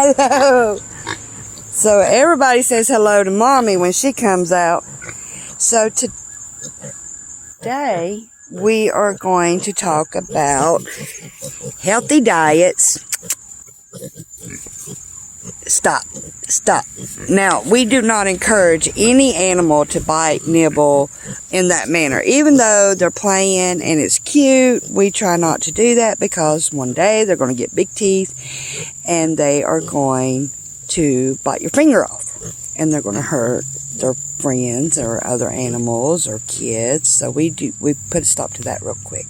Hello. So everybody says hello to Mommy when she comes out. So today we are going to talk about healthy diets. Stop. Now, we do not encourage any animal to bite, nibble in that manner. Even though they're playing and it's cute, we try not to do that because one day they're going to get big teeth and they are going to bite your finger off. And they're going to hurt their friends or other animals or kids. So we put a stop to that real quick.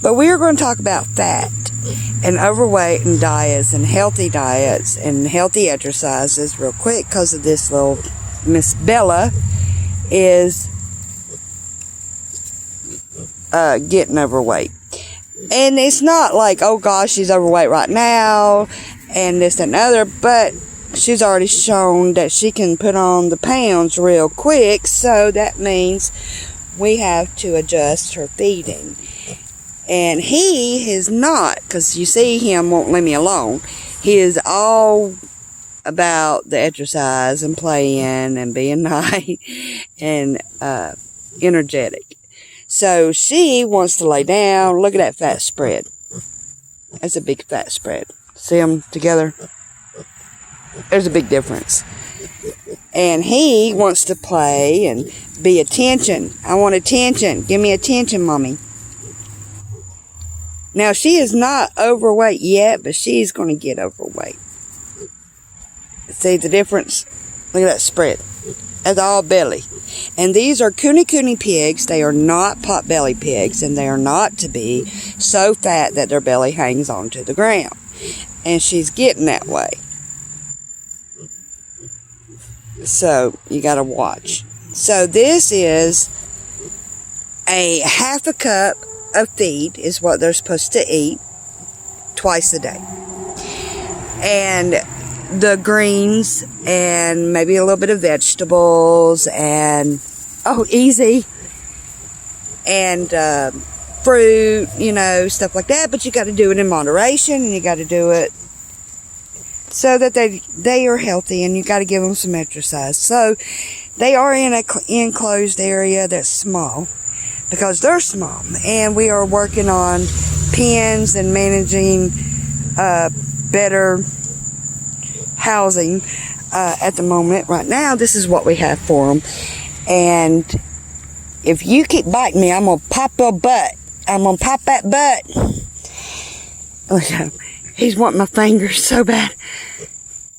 But we are going to talk about fat and overweight and diets and healthy exercises real quick because of this little Miss Bella is getting overweight. And it's not like, oh gosh, she's overweight right now and this and other, but she's already shown that she can put on the pounds real quick, so that means we have to adjust her feeding. And he is not, because you see him won't leave me alone. He is all about the exercise and playing and being nice and energetic. So she wants to lay down. Look at that fat spread. That's a big fat spread. See them together? There's a big difference. And he wants to play and be attention. I want attention. Give me attention, Mommy. Now, she is not overweight yet, but she's going to get overweight. See the difference? Look at that spread. That's all belly. And these are kunekune pigs. They are not pot-belly pigs, and they are not to be so fat that their belly hangs onto the ground. And she's getting that way. So, you got to watch. So, this is a half a cup of feed is what they're supposed to eat twice a day. And the greens and maybe a little bit of vegetables and, easy. And fruit, stuff like that. But you got to do it in moderation, and you got to do it so that they are healthy, and you got to give them some exercise. So they are in an enclosed area that's small because they're small, and we are working on pens and managing better housing at the moment. Right now, this is what we have for them, and if you keep biting me, I'm gonna pop your butt. I'm gonna pop that butt. He's wanting my fingers so bad.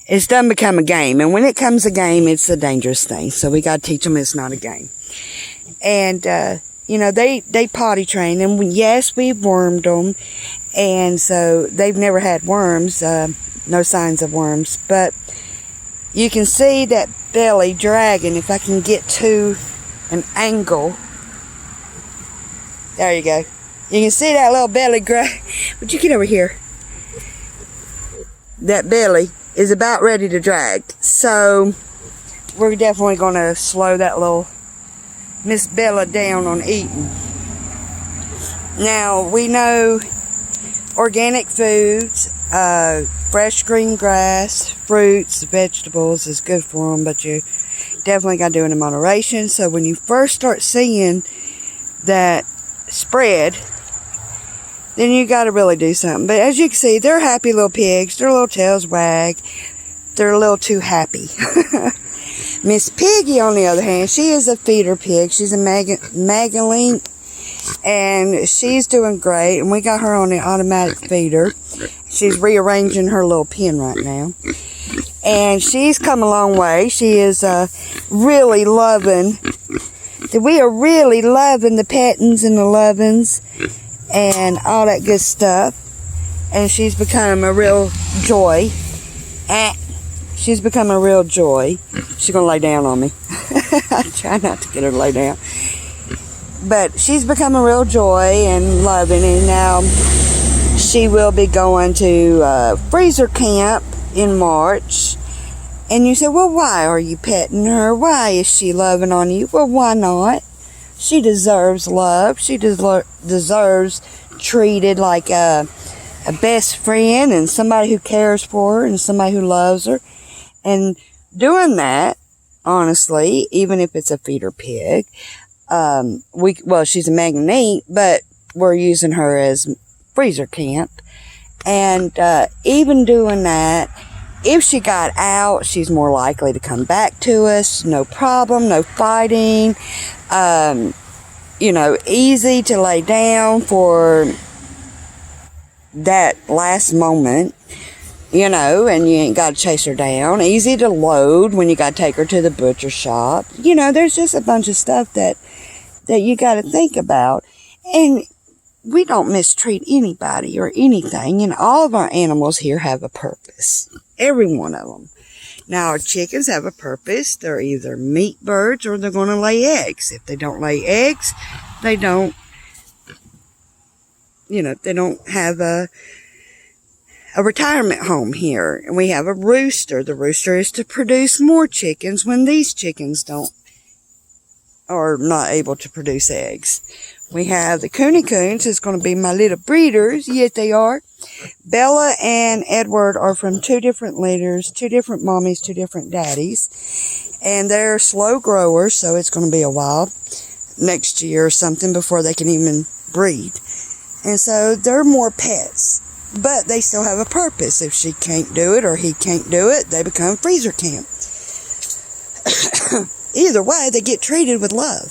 It's done become a game. And when it comes a game, it's a dangerous thing. So we got to teach them it's not a game. And, they potty train. And yes, we've wormed them. And so they've never had worms. No signs of worms. But you can see that belly dragging. If I can get to an angle. There you go. You can see that little belly drag. Would you get over here? That belly is about ready to drag. So we're definitely going to slow that little Miss Bella down on eating. Now, we know organic foods, fresh green grass, fruits, vegetables is good for them, but you definitely got to do it in moderation. So when you first start seeing that spread, then you got to really do something. But as you can see, they're happy little pigs. Their little tails wag. They're a little too happy. Miss Piggy, on the other hand, she is a feeder pig. She's a Magdalene, and she's doing great. And we got her on the automatic feeder. She's rearranging her little pen right now. And she's come a long way. She is really loving. We are really loving the pettings and the lovings and all that good stuff. And she's become a real joy. She's become a real joy. She's going to lay down on me. I try not to get her to lay down. But she's become a real joy and loving. And now she will be going to freezer camp in March. And you say, well, why are you petting her? Why is she loving on you? Well, why not? She deserves love. She deserves treated like a a best friend and somebody who cares for her and somebody who loves her. And doing that, honestly, even if it's a feeder pig, she's a magnet, but we're using her as freezer camp. And even doing that, if she got out, she's more likely to come back to us. No problem, no fighting. Easy to lay down for that last moment, and you ain't got to chase her down. Easy to load when you got to take her to the butcher shop. There's just a bunch of stuff that you got to think about. And we don't mistreat anybody or anything. And all of our animals here have a purpose. Every one of them. Now, our chickens have a purpose. They're either meat birds or they're going to lay eggs. If they don't lay eggs, they don't have a retirement home here. And we have a rooster. The rooster is to produce more chickens when these chickens are not able to produce eggs. We have the kunekunes. It's going to be my little breeders. Yes, they are. Bella and Edward are from 2 different litters, 2 different mommies, 2 different daddies. And they're slow growers, so it's going to be a while, next year or something, before they can even breed. And so they're more pets. But they still have a purpose. If she can't do it or he can't do it, they become freezer camp. Either way, they get treated with love.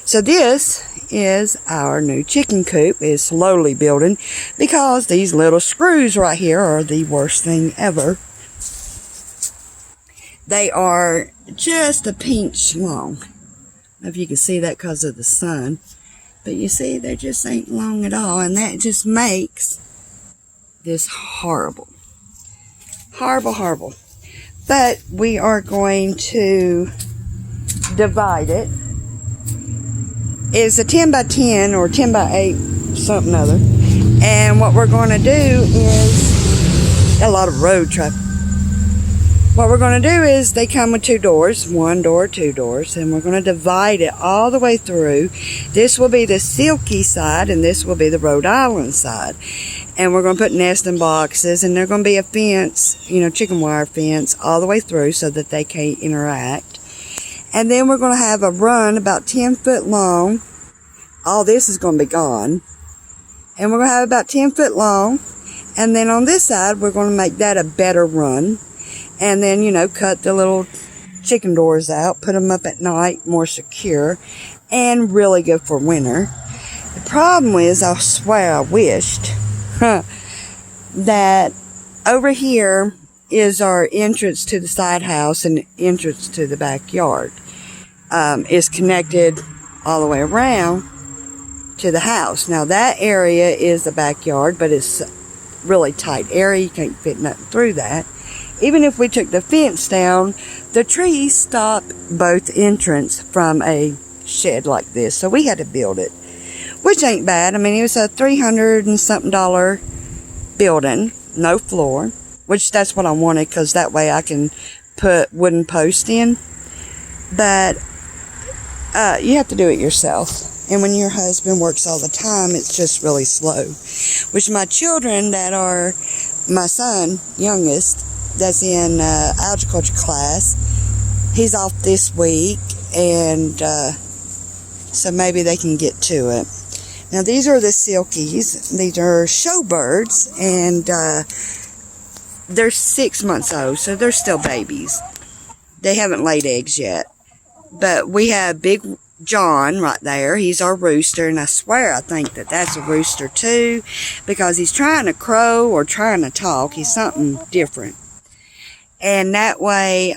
So this is our new chicken coop. It's slowly building because these little screws right here are the worst thing ever. They are just a pinch long. I don't know if you can see that because of the sun. But you see, they just ain't long at all. And that just makes this horrible. Horrible, horrible. But we are going to divide it. It's a 10 by 10 or 10 by 8 something other. And what we're going to do is a lot of road traffic. What we're going to do is they come with 2 doors, 1 door, 2 doors, and we're going to divide it all the way through. This will be the Silky side and this will be the Rhode Island side. And we're going to put nesting boxes, and there's going to be a fence, chicken wire fence all the way through so that they can't interact. And then we're going to have a run about 10 foot long. All this is going to be gone. And we're going to have about 10 foot long. And then on this side, we're going to make that a better run. And then, cut the little chicken doors out, put them up at night, more secure, and really good for winter. The problem is, I swear I wished that over here is our entrance to the side house and entrance to the backyard. Is connected all the way around to the house. Now that area is the backyard, but it's a really tight area. You can't fit nothing through that. Even if we took the fence down, the trees stop both entrance from a shed like this. So we had to build it, which ain't bad. I mean, it was a $300 and something building, no floor, which that's what I wanted because that way I can put wooden posts in. But you have to do it yourself. And when your husband works all the time, it's just really slow. Which my children that are, my son, youngest, that's in agriculture class, he's off this week, and so maybe they can get to it. Now these are the Silkies. These are showbirds, and they're 6 months old, so they're still babies. They haven't laid eggs yet. But we have Big John right there. He's our rooster, and I swear I think that that's a rooster too, because he's trying to crow or trying to talk. He's something different. And that way,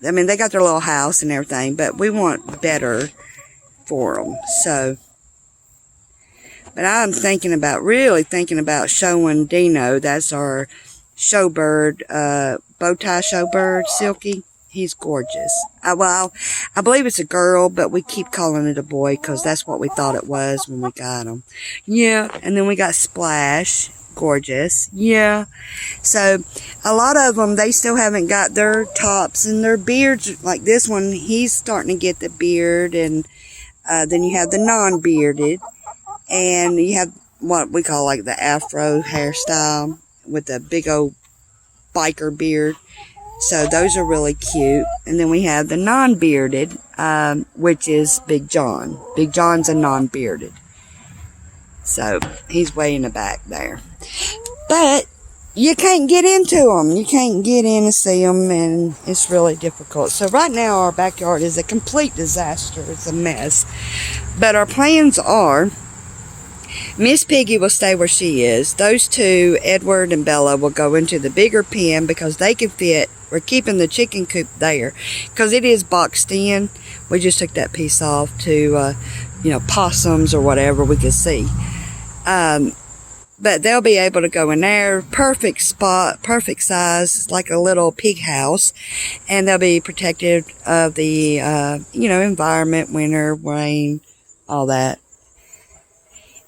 they got their little house and everything, but we want better for them. So, but I'm really thinking about showing Dino. That's our showbird, bow tie showbird, Silky. He's gorgeous. I believe it's a girl, but we keep calling it a boy because that's what we thought it was when we got him. Yeah, and then we got Splash. Gorgeous. Yeah. So, a lot of them, they still haven't got their tops and their beards. Like this one, he's starting to get the beard, and Then you have the non-bearded, and you have what we call like the afro hairstyle with the big old biker beard. So those are really cute. And then we have the non-bearded, which is Big John. Big John's a non-bearded. So he's way in the back there. But you can't get into them. You can't get in and see them, and it's really difficult. So right now our backyard is a complete disaster. It's a mess. But our plans are, Miss Piggy will stay where she is. Those two, Edward and Bella, will go into the bigger pen because they can fit. We're keeping the chicken coop there because it is boxed in. We just took that piece off to, possums or whatever we could see. But they'll be able to go in there. Perfect spot, perfect size. It's like a little pig house. And they'll be protected of the, environment, winter, rain, all that.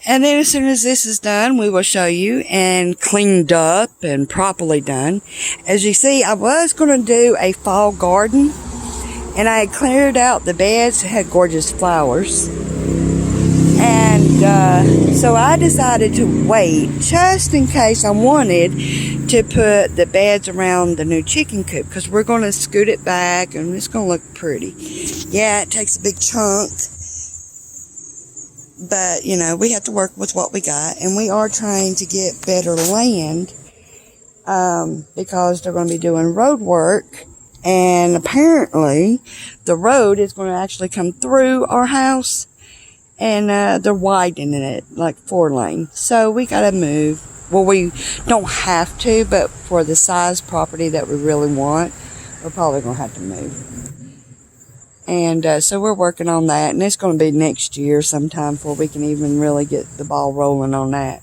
And then as soon as this is done, we will show you, and cleaned up and properly done. As you see, I was going to do a fall garden, and I had cleared out the beds. It had gorgeous flowers. And so I decided to wait just in case I wanted to put the beds around the new chicken coop, because we're going to scoot it back and it's going to look pretty. Yeah, it takes a big chunk. But, we have to work with what we got. And we are trying to get better land because they're going to be doing road work. And apparently, the road is going to actually come through our house. And they're widening it, like 4-lane. So we got to move. Well, we don't have to, but for the size property that we really want, we're probably going to have to move. And so we're working on that, and it's going to be next year sometime before we can even really get the ball rolling on that.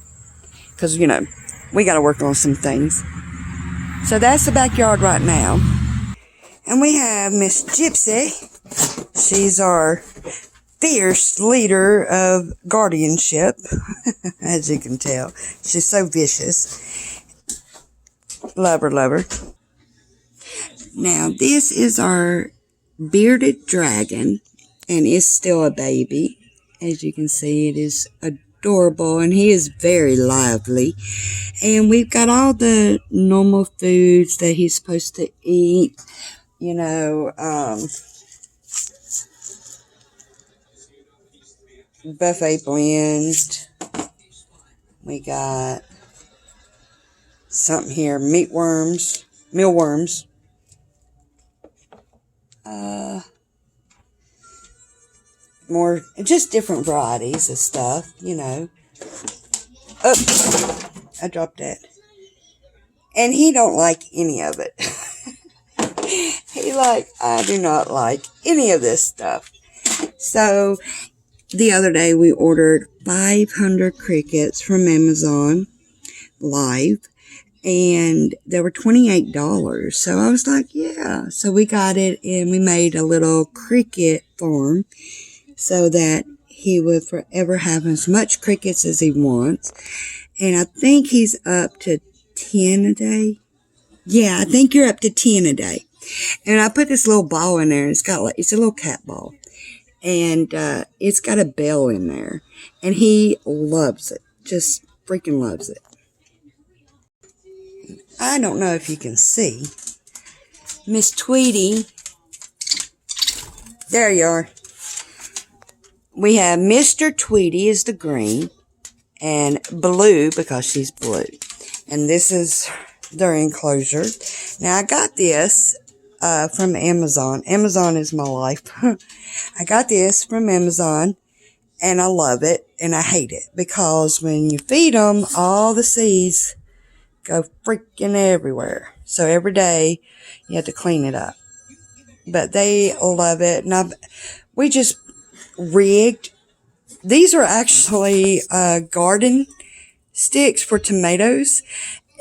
Because, we got to work on some things. So that's the backyard right now. And we have Miss Gypsy. She's our fierce leader of guardianship, as you can tell. She's so vicious. Love her, love her. Now, this is our bearded dragon, and it's still a baby. As you can see, it is adorable, and he is very lively. And we've got all the normal foods that he's supposed to eat, buffet blend. We got something here, mealworms. More, just different varieties of stuff, Oh, I dropped that. And he don't like any of it. I do not like any of this stuff. So, the other day we ordered 500 crickets from Amazon live. And they were $28. So I was like, yeah. So we got it, and we made a little cricket farm so that he would forever have as much crickets as he wants. And I think he's up to 10 a day. Yeah, I think you're up to 10 a day. And I put this little ball in there, and it's a little cat ball. And it's got a bell in there. And he loves it. Just freaking loves it. I don't know if you can see. Miss Tweety. There you are. We have Mr. Tweety is the green. And blue because she's blue. And this is their enclosure. Now I got this from Amazon. Amazon is my life. I got this from Amazon. And I love it. And I hate it. Because when you feed them, all the seeds go freaking everywhere. So every day you have to clean it up. But they love it. And we just rigged. These are actually garden sticks for tomatoes.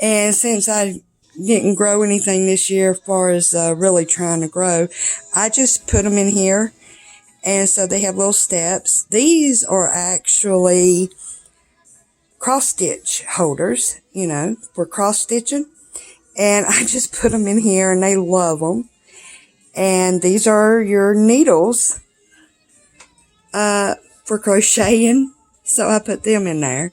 And since I didn't grow anything this year as far as really trying to grow, I just put them in here. And so they have little steps. These are actually cross-stitch holders, for cross-stitching. And I just put them in here, and they love them. And these are your needles. for crocheting. So I put them in there.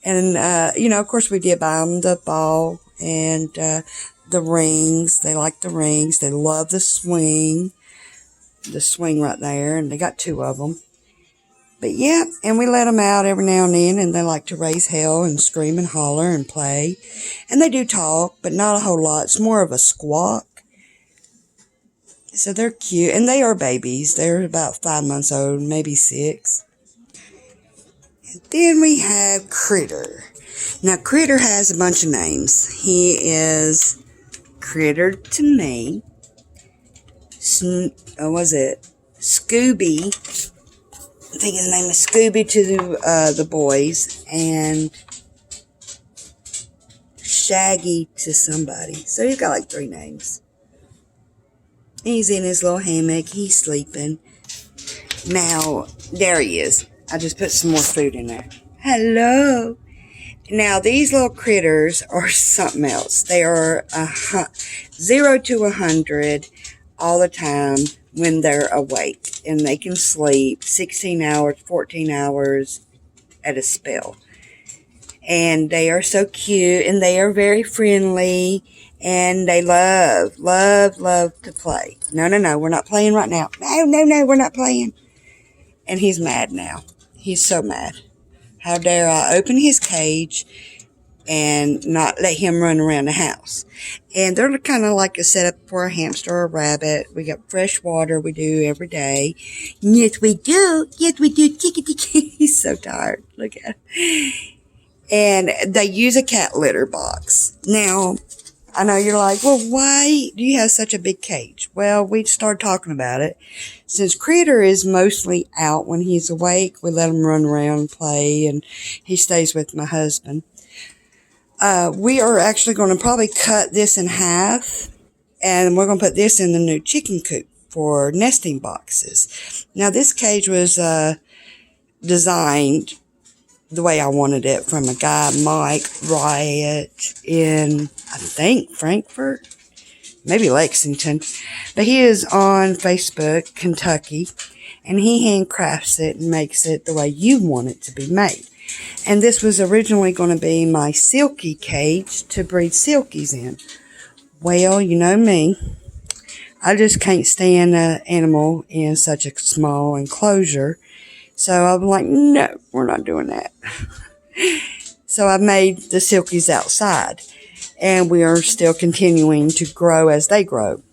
And, of course we did buy them the ball and the rings. They like the rings. They love the swing. The swing right there. And they got 2 of them. But yeah, and we let them out every now and then, and they like to raise hell and scream and holler and play. And they do talk, but not a whole lot. It's more of a squawk. So they're cute, and they are babies. They're about 5 months old, maybe 6. And then we have Critter. Now, Critter has a bunch of names. He is Critter to me. Scooby. I think his name is Scooby to the boys, and Shaggy to somebody. So he's got like 3 names. He's in his little hammock. He's sleeping. Now, there he is. I just put some more food in there. Hello. Now, these little critters are something else. They are 0 to 100 all the time when they're awake. And they can sleep 16 hours, 14 hours at a spell. And they are so cute, and they are very friendly, and they love to play. No, we're not playing right now. No, we're not playing. And he's mad now. He's so mad. How dare I open his cage and not let him run around the house. And they're kind of like a setup for a hamster or a rabbit. We got fresh water we do every day. Yes, we do. He's so tired. Look at him. And they use a cat litter box. Now, I know you're like, well, why do you have such a big cage? Well, we started talking about it. Since Critter is mostly out when he's awake, we let him run around and play, and he stays with my husband. We are actually going to probably cut this in half, and we're going to put this in the new chicken coop for nesting boxes. Now, this cage was designed the way I wanted it from a guy, Mike Riot, in, I think, Frankfurt, maybe Lexington. But he is on Facebook, Kentucky, and he handcrafts it and makes it the way you want it to be made. And this was originally going to be my silky cage to breed silkies in. Well, you know me. I just can't stand an animal in such a small enclosure. So I'm like, no, we're not doing that. So I made the silkies outside. And we are still continuing to grow as they grow.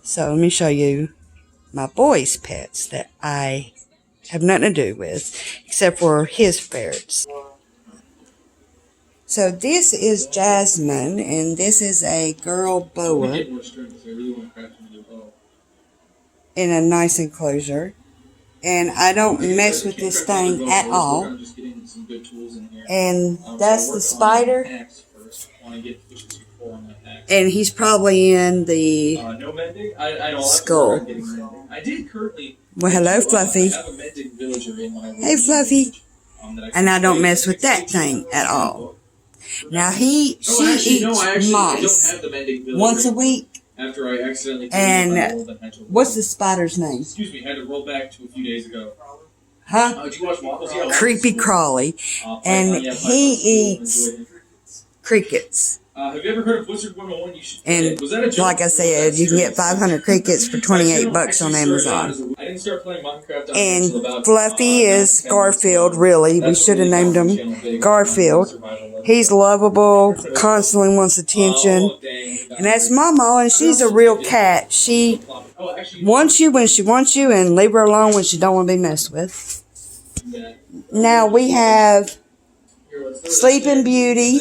So let me show you my boy's pets that I have nothing to do with, except for his ferrets. So this is Jasmine, and this is a girl boa in a nice enclosure. And I don't mess with this thing at all. And that's the spider. And he's probably in the skull. Well, hello, Fluffy. Hey, Fluffy. And I don't mess with that thing at all. Now, she eats mice once a week. And what's the spider's name? Excuse me, had to roll back to a few days ago. Huh? Did you watch Waffles? Yeah, Creepy Crawly. And he eats crickets. Have you ever heard of Wizard 101? You should. And like I said, you can get 500 crickets for $28 on Amazon. I didn't start playing Minecraft And Fluffy is Garfield, really. We should have named him Garfield. He's lovable, constantly wants attention. And that's Mama, and she's a real cat. She wants you when she wants you, and leave her alone when she don't want to be messed with. Now we have Sleeping Beauty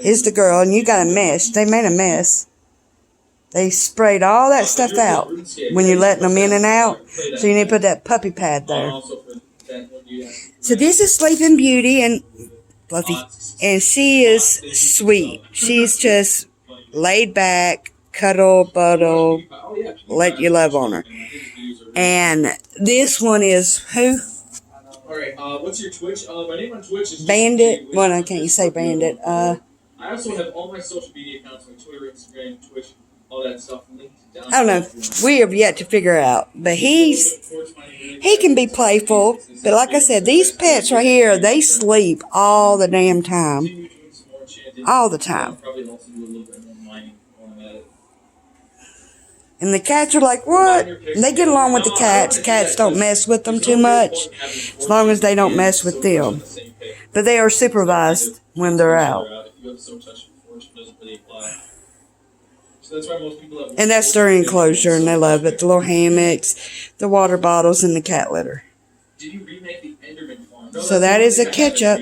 is the girl, and you got a mess. They made a mess. They sprayed all that stuff out when you're letting them in and out. So you need to put that puppy pad there. So this is Sleeping Beauty and Fluffy. And she is sweet. She's just laid back, cuddle, buddle, let you love on her. And this one is who? Alright, what's your Twitch? My name on Twitch is Bandit. Well, I can't say Bandit. I also have all my social media accounts on Twitter, Instagram, Twitch, all that stuff linked down. I don't know. We have yet to figure out. But he can be playful. But like I said, these pets right here, they sleep all the damn time. All the time. And the cats are like, what? And they get along with the cats. Cats don't mess with them too much, as long as they don't mess with them. But they are supervised when they're out. And that's their enclosure, and they love it. The little hammocks, the water bottles, and the cat litter. So that is a catch-up.